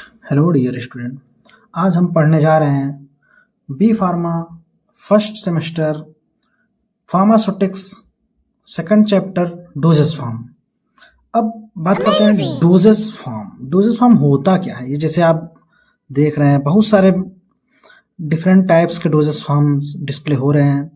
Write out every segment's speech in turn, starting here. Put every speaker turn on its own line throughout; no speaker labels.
Hello dear student. आज हम पढ़ने जा रहे हैं B pharma first semester pharmaceutics second chapter doses form. अब बात करते हैं डोजेस फॉर्म। डोजेस फॉर्म होता क्या है? ये जैसे आप देख रहे हैं बहुत सारे डिफरेंट टाइप्स के डोजेस फॉर्म्स डिस्प्ले हो रहे हैं।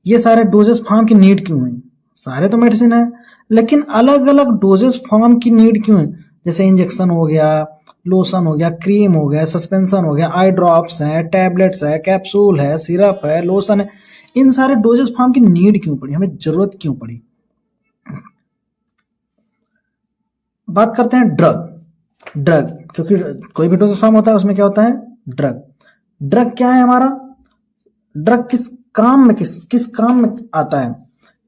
ये सारे डोजेस फॉर्म की नीड क्यों है? सारे तो मेडिसिन है, लेकिन अलग अलग डोजेस फॉर्म की नीड क्यों है? जैसे इंजेक्शन हो गया, लोशन हो गया, क्रीम हो गया, सस्पेंशन हो गया, आई ड्रॉप्स हैं, टैबलेट्स है, कैप्सूल है, सिरप है, लोशन है। इन सारे डोजेस फॉर्म की नीड क्यों पड़ी, हमें जरूरत क्यों पड़ी? बात करते हैं ड्रग, क्योंकि कोई भी डोजेस फॉर्म होता है उसमें क्या होता है? ड्रग। ड्रग क्या है हमारा? ड्रग किस काम में आता है?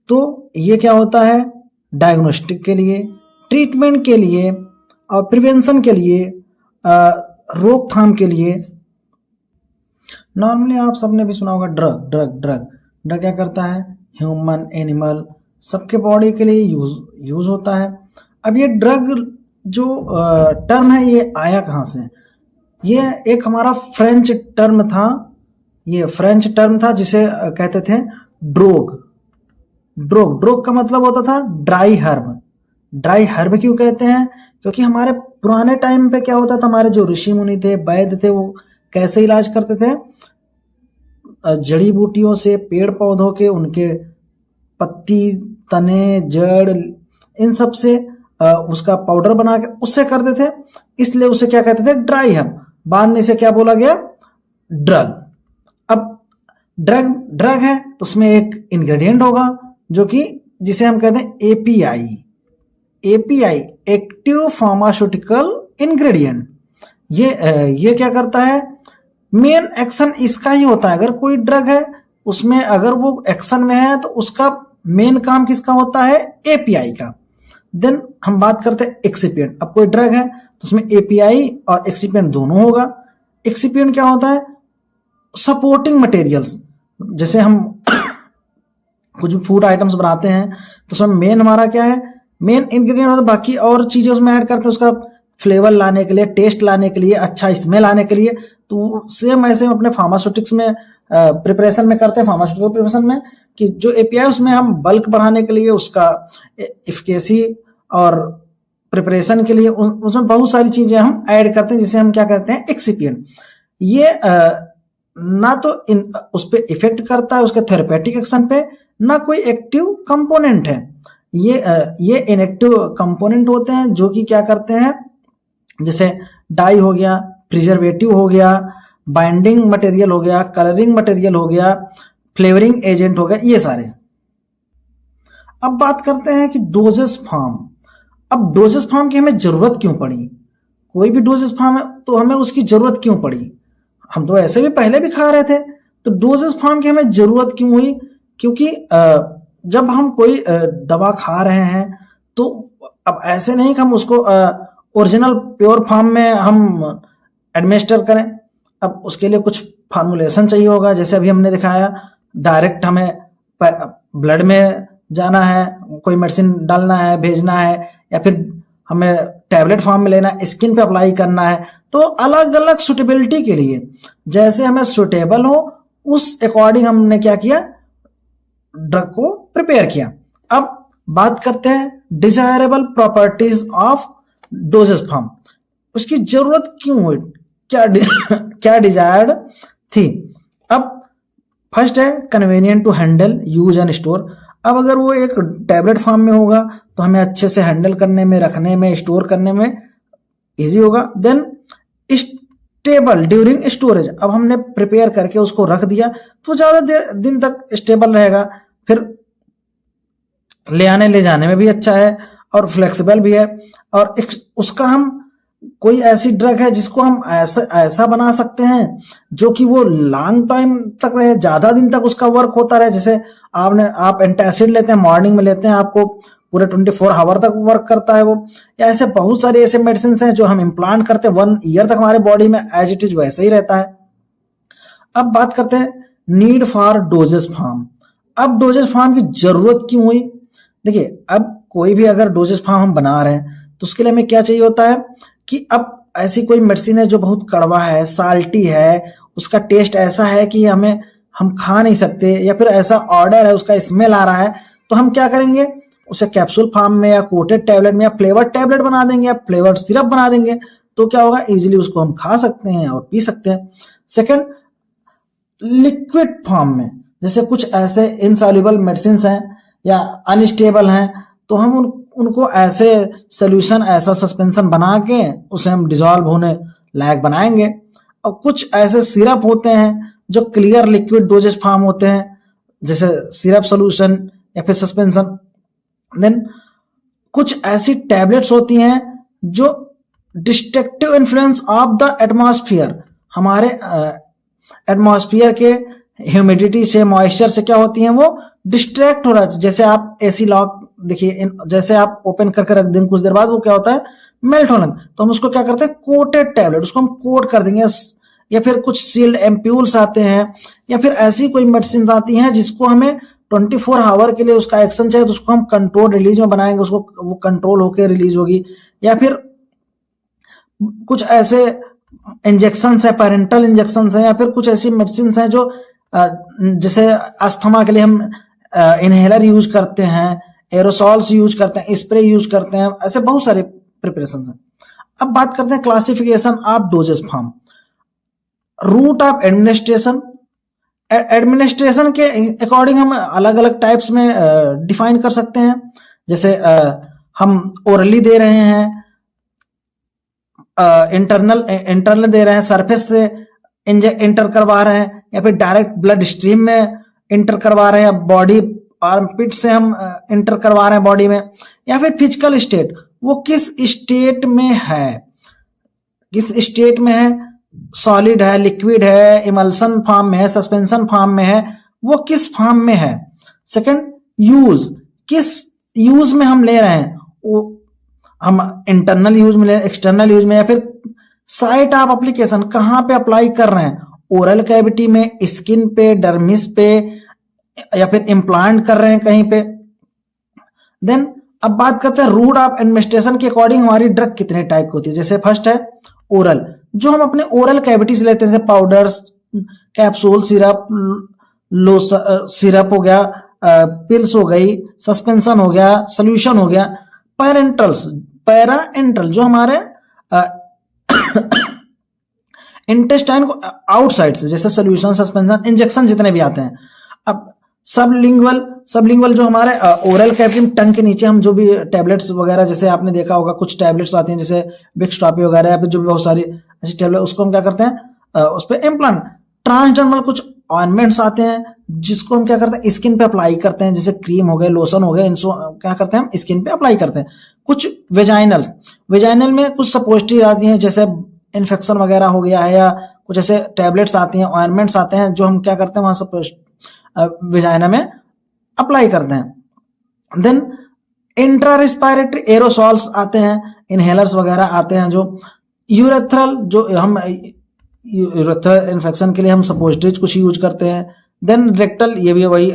तो ये क्या होता है? डायग्नोस्टिक के लिए, ट्रीटमेंट के लिए और प्रिवेंशन के लिए, रोकथाम के लिए। नॉर्मली आप सबने भी सुना होगा ड्रग क्या करता है? ह्यूमन, एनिमल, सबके बॉडी के लिए यूज होता है। अब ये ड्रग जो टर्म है ये आया कहाँ से? ये एक हमारा फ्रेंच टर्म था। ये फ्रेंच टर्म था जिसे कहते थे ड्रोग का मतलब होता था ड्राई हर्ब। ड्राई हर्ब क्यों कहते हैं? क्योंकि हमारे पुराने टाइम पे क्या होता था, हमारे जो ऋषि मुनि थे, वैद्य थे, वो कैसे इलाज करते थे? जड़ी बूटियों से, पेड़ पौधों के, उनके पत्ती, तने, जड़, इन सब से उसका पाउडर बना के उससे करते थे। इसलिए उसे क्या कहते थे? Dry herb. बाद में इसे क्या बोला गया? ड्रग। अब ड्रग है तो उसमें एक इंग्रेडिएंट होगा जो कि जिसे हम कहते हैं एपीआई, एक्टिव फार्मास्यूटिकल इंग्रेडिएंट। ये क्या करता है? मेन एक्शन इसका ही होता है। अगर कोई ड्रग है उसमें अगर वो एक्शन में है तो उसका मेन काम किसका होता है? एपीआई का। देन हम बात करते हैं एक्सिपिएंट। अब कोई ड्रग है तो उसमें एपीआई और एक्सिपिएंट दोनों होगा। एक्सिपिएंट क्या होता है? Supporting materials. जैसे हम कुछ भी फूड आइटम्स बनाते हैं तो उसमें मेन हमारा क्या है? मेन इंग्रेडिएंट होता है। बाकी और चीजें उसमें ऐड करते हैं उसका फ्लेवर लाने के लिए, टेस्ट लाने के लिए, अच्छा स्मेल आने के लिए। तो सेम ऐसे हम अपने फार्मास्यूटिक्स में प्रिपरेशन में करते हैं, फार्मास्यूटिकल प्रिपरेशन में, कि जो एपीआई उसमें हम बल्क बढ़ाने के लिए, उसका एफिकेसी और प्रिपरेशन के लिए उसमें बहुत सारी चीजें हम ऐड करते हैं जिसे हम क्या कहते हैं? एक्सिपिएंट। ये ना तो उस पर इफेक्ट करता है उसके थेरेपेटिक एक्शन पे, ना कोई एक्टिव कंपोनेंट है। ये इनएक्टिव कंपोनेंट होते हैं जो कि क्या करते हैं? जैसे डाई हो गया, प्रिजर्वेटिव हो गया, बाइंडिंग मटेरियल हो गया, कलरिंग मटेरियल हो गया, फ्लेवरिंग एजेंट हो गया, ये सारे। अब बात करते हैं कि डोजेस फॉर्म। अब डोजेस फॉर्म की हमें जरूरत क्यों पड़ी? कोई भी डोजेस फॉर्म है तो हमें उसकी जरूरत क्यों पड़ी? हम तो ऐसे भी पहले भी खा रहे थे, तो डोजेस फॉर्म की हमें जरूरत क्यों हुई? क्योंकि जब हम कोई दवा खा रहे हैं तो अब ऐसे नहीं कि हम उसको ओरिजिनल प्योर फॉर्म में हम एडमिनिस्टर करें। अब उसके लिए कुछ फार्मूलेशन चाहिए होगा। जैसे अभी हमने दिखाया, डायरेक्ट हमें ब्लड में जाना है, कोई मेडिसिन डालना है, भेजना है, या फिर हमें टैबलेट फॉर्म में लेना है, स्किन पे अप्लाई करना है। तो अलग अलग सुटेबिलिटी के लिए जैसे हमें सुटेबल हो उस अकॉर्डिंग हमने क्या किया? ड्रग को प्रिपेयर किया। अब बात करते हैं desirable properties of doses form. उसकी जरूरत क्यों हुई? क्या डिजायर्ड थी? अब फर्स्ट है convenient to handle, use and store. अब अगर वो एक टैबलेट फॉर्म में होगा तो हमें अच्छे से हैंडल करने में, रखने में, स्टोर करने में इजी होगा। Then stable during storage. अब हमने प्रिपेयर करके उसको रख दिया तो ज्यादा दिन तक स्टेबल रहेगा, फिर ले जाने में भी अच्छा है और फ्लेक्सिबल भी है। और उसका हम कोई ऐसी ड्रग है जिसको हम ऐसा बना सकते हैं जो कि वो लॉन्ग टाइम तक रहे, ज्यादा दिन तक उसका वर्क होता रहे। जैसे आप एंटासिड लेते हैं, मॉर्निंग में लेते हैं, आपको पूरे 24 आवर तक वर्क करता है वो। या ऐसे बहुत सारे ऐसे मेडिसिन हैं जो हम इम्प्लांट करते हैं, 1 ईयर तक हमारे बॉडी में एज इट इज वैसे ही रहता है। अब बात करते हैं नीड फॉर डोजेस फॉर्म। अब डोजेस फॉर्म की जरूरत क्यों हुई? देखिए, अब कोई भी अगर डोजेस फॉर्म हम बना रहे हैं तो उसके लिए हमें क्या चाहिए होता है कि अब ऐसी कोई मेडिसिन है जो बहुत कड़वा है, साल्टी है, उसका टेस्ट ऐसा है कि हम खा नहीं सकते, या फिर ऐसा ऑर्डर है, उसका स्मेल आ रहा है, तो हम क्या करेंगे, उसे कैप्सूल फॉर्म में या कोटेड टैबलेट में या फ्लेवर्ड टैबलेट बना देंगे या फ्लेवर्ड सिरप बना देंगे। तो क्या होगा, इजीली उसको हम खा सकते हैं और पी सकते हैं। सेकंड, लिक्विड फॉर्म में, जैसे कुछ ऐसे इनसॉल्युबल मेडिसिन हैं या अनस्टेबल हैं, तो हम उनको ऐसे सोल्यूशन, ऐसा सस्पेंशन बना के उसे हम डिजॉल्व होने लायक बनाएंगे। और कुछ ऐसे सिरप होते हैं जो क्लियर लिक्विड डोजेज फॉर्म होते हैं, जैसे सिरप सोल्यूशन या फिर सस्पेंशन। देन कुछ ऐसी टैबलेट्स होती हैं जो destructive influence of the atmosphere, हमारे एटमॉस्फेयर के ह्यूमिडिटी से, मॉइस्चर से क्या होती हैं, वो डिस्ट्रैक्ट हो रहा है। जैसे आप एसी लॉक देखिए, जैसे आप ओपन करके रख देंगे, कुछ देर बाद वो क्या होता है, मेल्ट होने, तो हम उसको क्या करते हैं, कोटेड टैबलेट, उसको हम कोट कर देंगे। या फिर कुछ सील्ड एम्प्यूल्स आते हैं, या फिर ऐसी कोई मेडिसिन आती हैं जिसको हमें 24 आवर के लिए उसका एक्शन चाहिए, तो उसको हम कंट्रोल रिलीज में बनाएंगे, उसको वो कंट्रोल होकर रिलीज होगी। या फिर कुछ ऐसे इंजेक्शन है, पेरेंटल इंजेक्शन है, या फिर कुछ ऐसी मेडिसिन है जो जैसे अस्थमा के लिए हम इनहेलर यूज करते हैं, एरोसॉल्स यूज करते हैं, स्प्रे यूज करते हैं, ऐसे बहुत सारे प्रिपरेशन हैं। अब बात करते हैं classification of doses form, route of administration. Administration के अकॉर्डिंग हम अलग अलग टाइप्स में डिफाइन कर सकते हैं। जैसे हम ओरली दे रहे हैं, इंटरनल दे रहे हैं, सरफेस से इंटर करवा रहे हैं, या फिर डायरेक्ट ब्लड स्ट्रीम में इंटर करवा रहे हैं, बॉडी आर्मपिट से हम इंटर करवा रहे हैं बॉडी में, या फिर फिजिकल स्टेट, वो किस स्टेट में है, किस स्टेट में है, सॉलिड है, लिक्विड है, इमल्सन फॉर्म में है, सस्पेंशन फॉर्म में है, वो किस फॉर्म में है। सेकंड, यूज, किस यूज में हम ले रहे हैं, वो हम इंटरनल यूज में ले, एक्सटर्नल यूज में, या फिर साइट ऑफ एप्लीकेशन, कहां पे अप्लाई कर रहे हैं, ओरल कैविटी में, स्किन पे, डर्मिस पे, या फिर इम्प्लांट कर रहे हैं कहीं पे। देन अब बात करते हैं रूट ऑफ एडमिनिस्ट्रेशन के अकॉर्डिंग हमारी ड्रग कितने टाइप की होती है। जैसे फर्स्ट है ओरल, जो हम अपने ओरल कैविटी से लेते हैं, जैसे पाउडर्स, कैप्सूल, सिरप, सिरप हो गया, पिल्स हो गई, सस्पेंशन हो गया, सोल्यूशन हो गया। पैरेंटल्स, पैरा एंट्रल, जो हमारे इंटेस्टाइन को आउटसाइड से, जैसे सोल्यूशन, सस्पेंशन, इंजेक्शन जितने भी आते हैं। अब सबलिंगुअल जो हमारे ओरल कैविटी, टंग के नीचे हम जो भी टैबलेट्स वगैरह, जैसे आपने देखा होगा कुछ टैबलेट्स आती हैं जैसे विक्सटॉपी वगैरह, या फिर जो भी बहुत सारी ऐसी टैबलेट, उसको हम क्या करते हैं, उस पर इम्प्लांट। ट्रांसडर्मल कुछ ऑइंटमेंट्स आते हैं जिसको हम क्या करते हैं, स्किन पे अप्लाई करते हैं, जैसे क्रीम हो गए, लोशन हो गए, इनको क्या करते हैं, हम स्किन पे अप्लाई करते हैं। कुछ वेजाइनल में कुछ सपोजिटरी आती हैं, जैसे इन्फेक्शन वगैरह हो गया है, या कुछ ऐसे टैबलेट्स आती हैं, ऑइंटमेंट्स आते हैं, जो हम क्या करते हैं, वहां सपोज वेजाइना में अप्लाई करते हैं। देन इंट्रा रिस्पायरेटरी एरोसॉल्स आते हैं, इनहेलर्स वगैरह आते हैं, जो यूरेथ्रल, जो हम यूरेथ्रल इन्फेक्शन के लिए हम सपोजिटरीज कुछ यूज करते हैं। देन रेक्टल, ये भी वही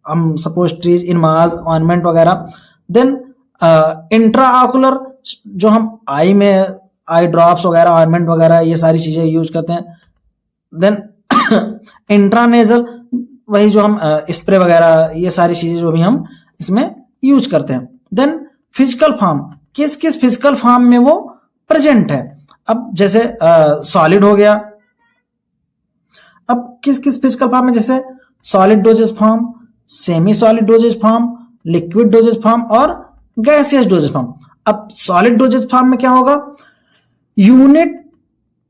हम सपोजिटरीज, इनमाज, ऑइंटमेंट वगैरह। देन इंट्रा ऑकुलर, जो हम आई में आई ड्रॉप्स वगैरह, ऑइंटमेंट वगैरह, ये सारी चीजें यूज करते हैं। देन इंट्रानेजल, वही जो हम स्प्रे वगैरह, ये सारी चीजें जो भी हम इसमें यूज करते हैं। देन फिजिकल फॉर्म, किस किस फिजिकल फॉर्म में वो प्रेजेंट है। अब जैसे सॉलिड हो गया, अब किस किस फिजिकल फॉर्म में, जैसे solid doses form, semi solid doses form, liquid dosage form और गैसियस डोजेज फॉर्म। अब सॉलिड डोजेज फॉर्म में क्या होगा, unit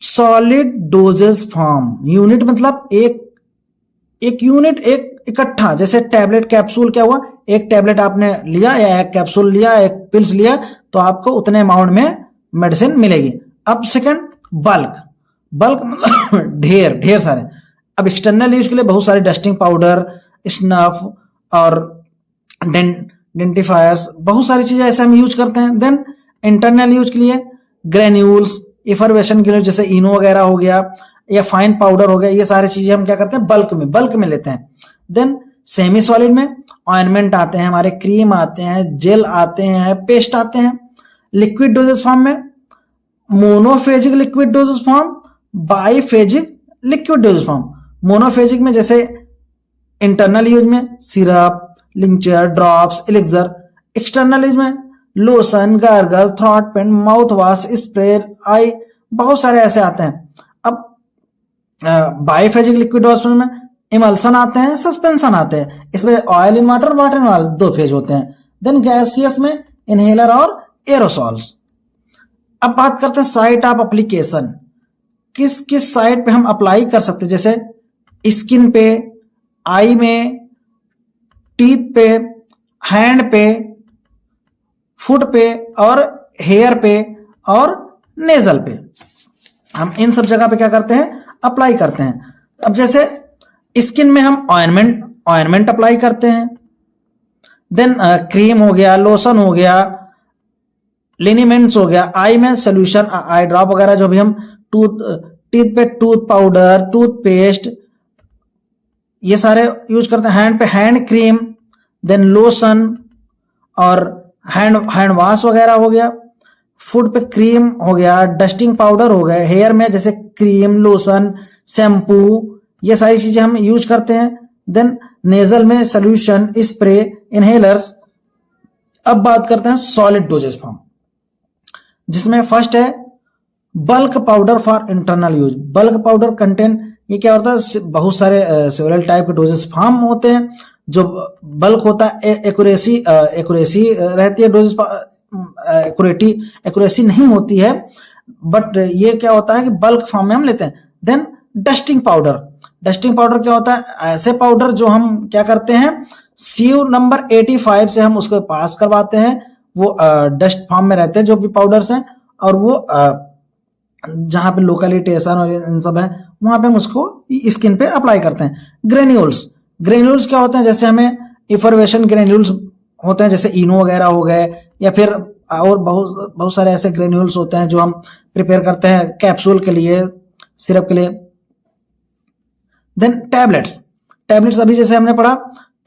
solid doses form, unit मतलब एक यूनिट, एक इकट्ठा, जैसे टैबलेट कैप्सूल, क्या हुआ, एक टैबलेट आपने लिया या एक कैप्सूल लिया, एक पिल्स लिया, तो आपको उतने अमाउंट में मेडिसिन मिलेगी। अब सेकंड, बल्क मतलब ढेर सारे। अब एक्सटर्नल यूज के लिए बहुत सारे डस्टिंग पाउडर, स्नफ और डेंटिफायर्स, बहुत सारी चीजें ऐसे हम यूज करते हैं। देन इंटरनल यूज के लिए ग्रेन्यूल्स, इफरवेशन के लिए जैसे इनो वगैरह हो गया, या फाइन पाउडर हो गया, ये सारी चीजें हम क्या करते हैं, बल्क में लेते हैं। देन सेमी सॉलिड में ऑइंटमेंट आते हैं हमारे, क्रीम आते हैं, जेल आते हैं, पेस्ट आते हैं। लिक्विड डोजेज फॉर्म में monophasic liquid dosage form, biphasic liquid dosage form. Monophasic में जैसे इंटरनल यूज में सिरप, लिंचर, ड्रॉप्स, एलिक्सर। एक्सटर्नल यूज में lotion, gargle, throat paint, mouth wash, spray, eye, बहुत सारे ऐसे आते हैं। अब बाईफेजिक लिक्विड डोजेज में इमल्सन आते हैं, सस्पेंशन आते हैं। इसमें oil in water, water in oil, दो फेज होते हैं। देन गैसियस में इनहेलर और एरोसॉल्स। अब बात करते हैं साइट ऑफ एप्लीकेशन, किस किस साइट पे हम अप्लाई कर सकते हैं। जैसे स्किन पे, आई में, टीथ पे, हैंड पे, फुट पे और हेयर पे और नेजल पे। हम इन सब जगह पे क्या करते हैं, अप्लाई करते हैं। अब जैसे स्किन में हम ऑइंटमेंट अप्लाई करते हैं। देन क्रीम हो गया, लोशन हो गया, लिनीमेंट्स हो गया। आई में सोल्यूशन, आई ड्रॉप वगैरह जो भी हम टीथ पे टूथ पाउडर, टूथपेस्ट, ये सारे यूज करते हैं। हैंड पे हैंड क्रीम, देन लोशन और हैंड वॉश वगैरह हो गया। फुट पे क्रीम हो गया, डस्टिंग पाउडर हो गया। हेयर में जैसे क्रीम, लोशन, शैम्पू, ये सारी चीजें हम यूज करते हैं। देन नेजल में सोल्यूशन, स्प्रे, इनहेलर्स। अब बात करते हैं सॉलिड डोजेज फॉर्म, जिसमें फर्स्ट है bulk powder for internal use. Bulk powder contain, ये क्या होता है, बहुत सारे सेवरल टाइप के डोजेज फॉर्म होते हैं। जो बल्क होता है, एक्यूरेसी रहती है, डोजेज एक्यूरेसी नहीं होती है, बट ये क्या होता है कि बल्क फॉर्म में हम लेते हैं। देन डस्टिंग पाउडर क्या होता है, ऐसे पाउडर जो हम क्या करते हैं, सीयू नंबर 85 से हम उसको पास करवाते हैं। वो डस्ट फॉर्म में रहते हैं जो भी पाउडर्स हैं, और वो जहां पे लोकलिटेशन और इन सब है, वहां पे हम उसको स्किन पे अप्लाई करते हैं। ग्रेन्यूल्स क्या होते हैं, जैसे हमें इफरवेशन ग्रेन्यूल्स होते हैं, जैसे इनो वगैरह हो गए, या फिर और बहुत सारे ऐसे ग्रेन्यूल्स होते हैं जो हम प्रिपेयर करते हैं कैप्सूल के लिए, सिरप के लिए। देन टैबलेट्स अभी जैसे हमने पढ़ा,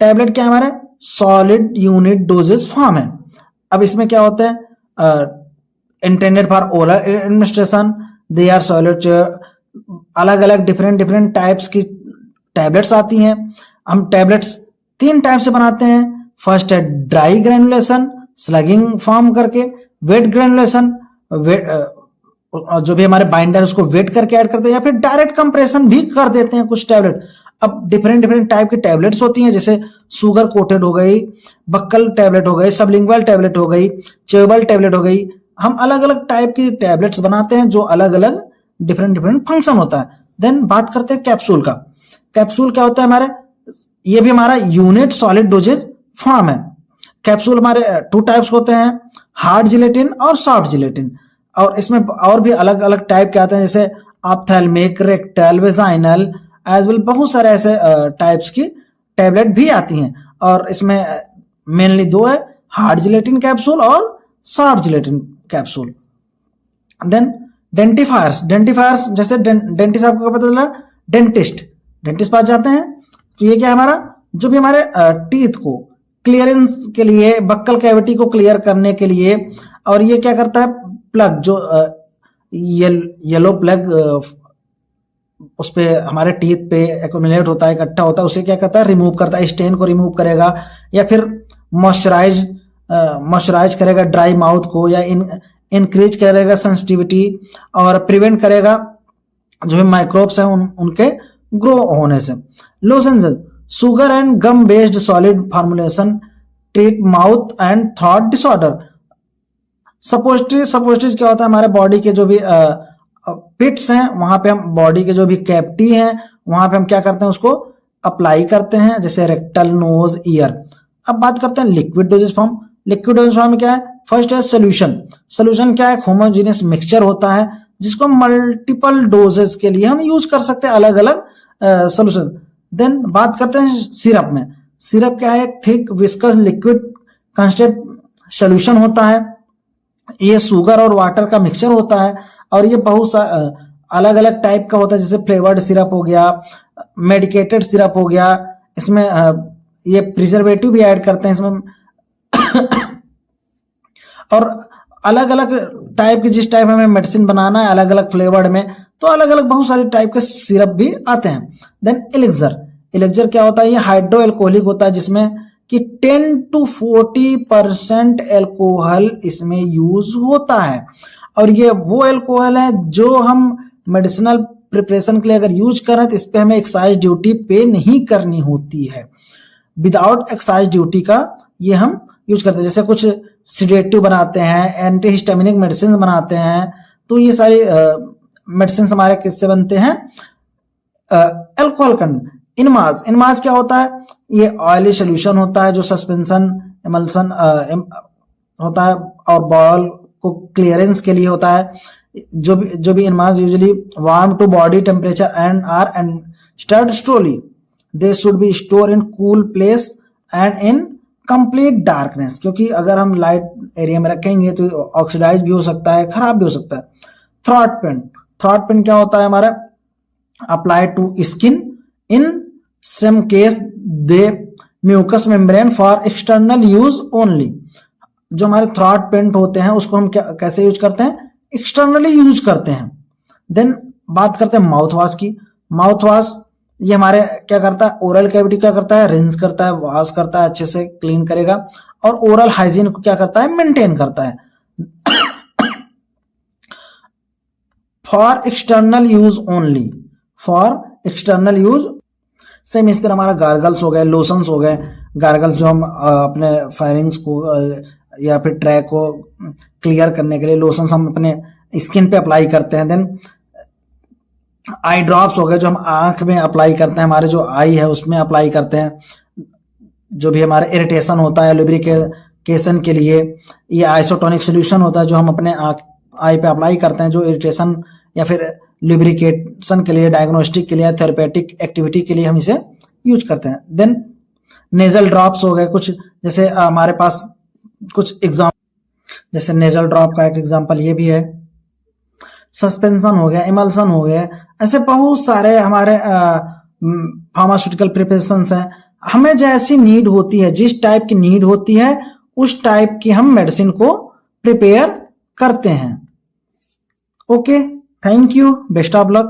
टैबलेट क्या हमारे सॉलिड यूनिट डोजेज फॉर्म है। अब इसमें क्या होता है, intended for oral administration, they are solid. अलग अलग डिफरेंट टाइप्स की टैबलेट्स आती हैं। हम टैबलेट्स 3 टाइप से बनाते हैं। फर्स्ट है ड्राई ग्रेनुलेशन, स्लगिंग फॉर्म करके, वेट ग्रेनुलेशन, जो भी हमारे बाइंडर उसको वेट करके ऐड करते हैं, या फिर डायरेक्ट कंप्रेशन भी कर देते हैं कुछ टैबलेट। अब डिफरेंट टाइप की टैबलेट्स होती हैं, जैसे शुगर कोटेड हो गई, बक्कल टैबलेट हो गई, सबलिंगुअल टैबलेट हो गई, च्यूएबल टैबलेट हो गई। हम अलग अलग टाइप की टैबलेट्स बनाते हैं जो अलग अलग डिफरेंट फंक्शन होता है। देन बात करते हैं कैप्सूल का। कैप्सूल क्या होता है हमारे, ये भी हमारा यूनिट सॉलिड डोजेज फॉर्म है। कैप्सूल हमारे 2 टाइप्स होते हैं, हार्ड जिलेटिन और सॉफ्ट जिलेटिन। और इसमें और भी अलग अलग टाइप के आते हैं, जैसे ophthalmic, rectal, vaginal, as well बहुत सारे ऐसे टाइप्स की टैबलेट भी आती हैं। और इसमें मेनली 2 है, हार्ड जिलेटिन कैप्सूल और सॉफ्ट जिलेटिन कैप्सूल। देन डेंटिफायर्स जैसे डेंटिस्ट, आपको पता चला, डेंटिस्ट पास जाते हैं, तो ये क्या है हमारा, जो भी हमारे टीथ को क्लियरेंस के लिए, बक्कल कैविटी को क्लियर करने के लिए। और ये क्या करता है, प्लग जो येलो प्लग उस पे हमारे टीथ पे एक्यूमुलेट होता है, इकट्ठा होता है, उसे क्या करता है, रिमूव करता है, स्टेन को रिमूव करेगा, या फिर मॉइस्चराइज करेगा ड्राई माउथ को, या इंक्रीज करेगा सेंसिटिविटी, और प्रिवेंट करेगा जो भी माइक्रोब्स हैं उनके ग्रो होने से। Lozenges, sugar and gum based solid formulation, treat mouth and throat disorder. Suppositories क्या होता है, हमारे बॉडी के जो भी पिट्स हैं, वहां पे हम बॉडी के जो भी कैविटी हैं, वहां पे हम क्या करते हैं, उसको अप्लाई करते हैं, जैसे रेक्टल, नोज, ईयर। अब बात करते हैं liquid dosage form. Liquid dosage form में क्या है, फर्स्ट है सोल्यूशन क्या है, होमोजेनियस मिक्सचर होता है, जिसको मल्टीपल डोजेज के लिए हम यूज कर सकते हैं, अलग अलग सोल्यूशन। देन बात करते हैं सिरप में। सिरप क्या है, thick viscous liquid constant solution होता है। ये शुगर और वाटर का मिक्सचर होता है, और ये बहुत सा अलग अलग टाइप का होता है, जैसे फ्लेवर्ड सिरप हो गया, मेडिकेटेड सिरप हो गया। इसमें ये प्रिजर्वेटिव भी ऐड करते हैं इसमें और अलग अलग टाइप के, जिस टाइप हमें मेडिसिन बनाना है अलग अलग फ्लेवर्ड में, तो अलग अलग बहुत सारे टाइप के सिरप भी आते हैं। देन एलिक्सर, एलिक्सर क्या होता है? ये हाइड्रो एल्कोहलिक होता है, जिसमें कि 10 to 40% एल्कोहल इसमें यूज होता है। और ये वो एल्कोहल है जो हम मेडिसिनल प्रिपरेशन के लिए अगर यूज कर रहे हैं तो इस पे हमें एक्साइज ड्यूटी पे नहीं करनी होती है। विदाउट एक्साइज ड्यूटी का ये हम यूज करते हैं। जैसे कुछ सिडेटिव बनाते हैं, एंटी हिस्टामिनिक मेडिसिन बनाते हैं, तो ये सारी मेडिसिन हमारे किससे बनते हैं? Alcohol content. इनमाज, इनमाज क्या होता है? ये ऑयली सोल्यूशन होता है जो सस्पेंशन एमल्सन होता है और बॉल को क्लियरेंस के लिए होता है। जो भी enemas usually warm to body temperature and are and stirred slowly, they should be store in cool place and in complete darkness, क्योंकि अगर हम लाइट एरिया में रखेंगे तो ऑक्सीडाइज भी हो सकता है, खराब भी हो सकता है। थ्रॉट पेन, थ्रॉट पेन क्या होता है हमारा? Apply to skin in some case they mucous membrane for external use only. जो हमारे थ्रॉट पेंट होते हैं उसको हम कैसे यूज करते हैं? एक्सटर्नली यूज करते हैं। देन बात करते हैं माउथ वॉश की। माउथ वॉश ये हमारे क्या करता है? ओरल कैविटी क्या करता है? रिंस करता है, वॉश करता है, अच्छे से क्लीन करेगा और ओरल हाइजीन को क्या करता है? मेंटेन करता है। For external use only, for external use. Same इस तरह हमारा गार्गल्स हो गए, लोशंस हो गए। गार्गल्स जो हम अपने फायरिंग्स को या फिर ट्रैक को क्लियर करने के लिए लोशंस हम अपने स्किन पे अप्लाई करते हैं। देन आई ड्रॉप्स हो गए जो हम आंख में अप्लाई करते हैं, हमारे जो आई है उसमें अप्लाई करते हैं, जो भी हमारा इरिटेशन होता है लुब्रिकेशन के लिए। ये आइसोटोनिक सोल्यूशन होता है जो हम अपने आई पे अप्लाई करते हैं, जो इरिटेशन या फिर लुब्रिकेशन के लिए, डायग्नोस्टिक के लिए, थेरेपेटिक एक्टिविटी के लिए हम इसे यूज करते हैं। देन नेजल ड्रॉप्स हो गए कुछ, जैसे हमारे पास कुछ एग्जाम्पल, जैसे नेजल ड्रॉप का एक एग्जांपल ये भी है। सस्पेंशन हो गया, इमल्सन हो गया, ऐसे बहुत सारे हमारे फार्मास्यूटिकल प्रिपरेशंस हैं। हमें जैसी नीड होती है, जिस टाइप की नीड होती है उस टाइप की हम मेडिसिन को प्रिपेयर करते हैं। Okay, thank you, best of luck.